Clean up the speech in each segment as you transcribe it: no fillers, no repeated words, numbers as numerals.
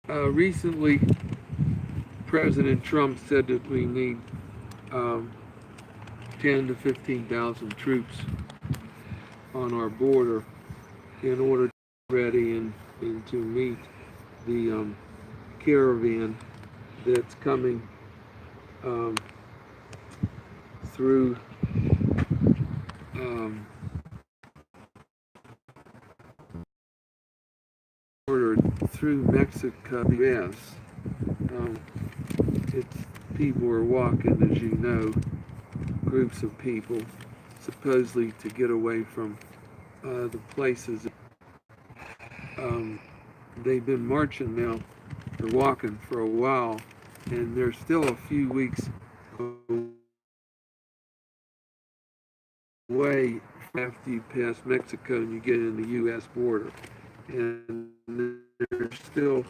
Recently, President Trump said that we need um, 10 to 15,000 troops on our border in order to be ready and to meet the caravan that's coming um, through um, border through Mexico, U.S. Um, it's people are walking, as you know, groups of people, supposedly to get away from the places. Um, they've been marching now, or walking for a while, and they're still a few weeks away after you pass Mexico and you get in the U.S. border. And they're still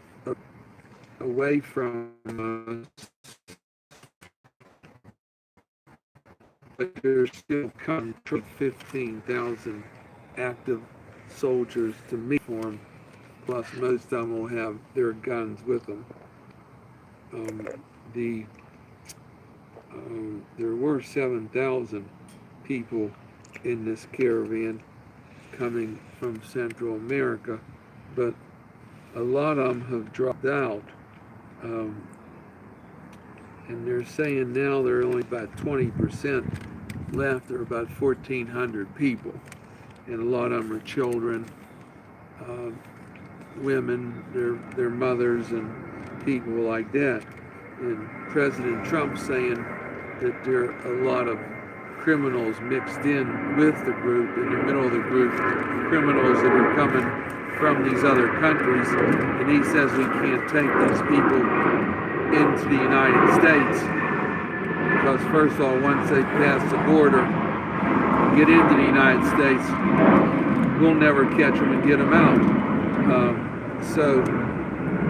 away from us, but there's still coming 15,000 active soldiers to meet for them. Plus, most of them will have their guns with them. Um, the there were 7,000 people in this caravan coming from Central America, but a lot of them have dropped out. Um, and they're saying now there are only about 20% left. There are about 1,400 people, and a lot of them are children, uh, women, their mothers, and people like that. And President Trump saying that there are a lot of criminals mixed in with the group, in the middle of the group, criminals that are coming from these other countries, and he says we can't take these people into the United States because first of all, once they pass the border and get into the United States, we'll never catch them and get them out. So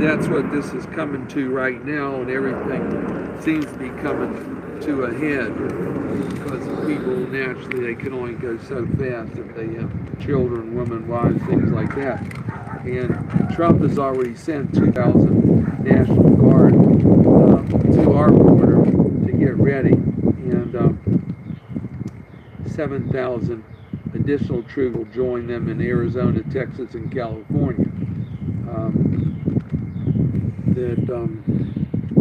that's what this is coming to right now, and everything seems to be coming to a head because people naturally they can only go so fast if they have children, women, wives, things like that. And Trump has already sent 2,000 National Guard to our border to get ready, and 7,000 additional troops will join them in Arizona, Texas, and California.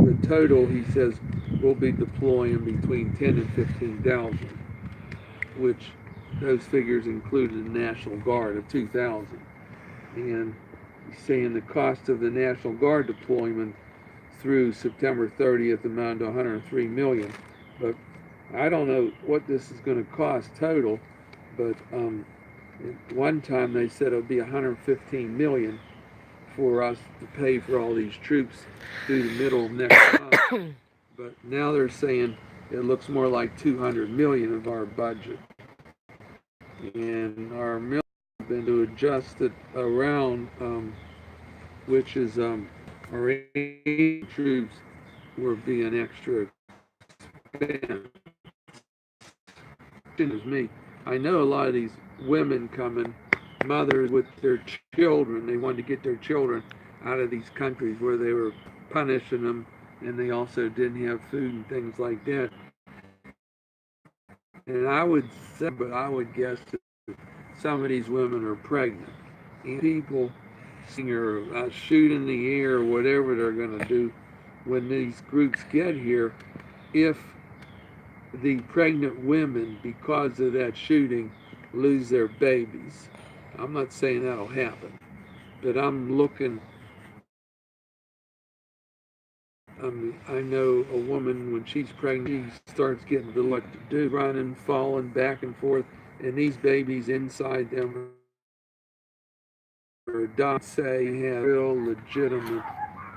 The total, he says, will be deploying between 10 and 15,000, which those figures included the National Guard of 2,000. And he's saying the cost of the National Guard deployment through September 30th amounted to 103 million. But I don't know what this is going to cost total, but at one time they said it would be 115 million for us to pay for all these troops through the middle of next month. But now they're saying it looks more like 200 million of our budget. And our military has been to adjust it around, which is our troops were being extra expensive. Is me. I know a lot of these women coming, mothers with their children. They wanted to get their children out of these countries where they were punishing them, and they also didn't have food and things like that. And I would say, but I would guess that some of these women are pregnant. And people or shoot in the air or whatever they're going to do when these groups get here, if the pregnant women, because of that shooting, lose their babies. I'm not saying that'll happen, but I'm looking. I know a woman when she's pregnant, she starts getting what to do, running, falling back and forth, and these babies inside them are adopted. Say have real legitimate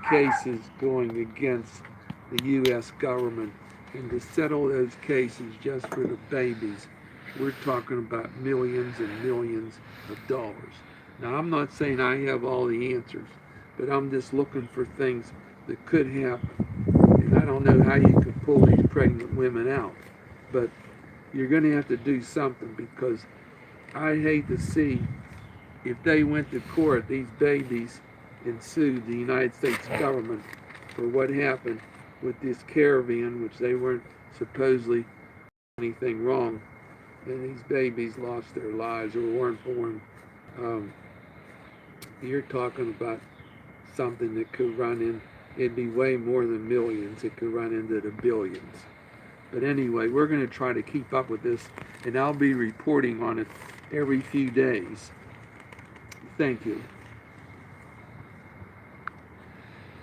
cases going against the U.S. government, and to settle those cases just for the babies, we're talking about millions and millions of dollars. Now, I'm not saying I have all the answers, but I'm just looking for things that could happen. And I don't know how you could pull these pregnant women out, but you're going to have to do something because I hate to see if they went to court, these babies and sue the United States government for what happened with this caravan, which they weren't supposedly anything wrong, and these babies lost their lives or weren't born. Um, you're talking about something that could run in, it'd be way more than millions. It could run into the billions. But anyway, we're going to try to keep up with this, and I'll be reporting on it every few days. Thank you.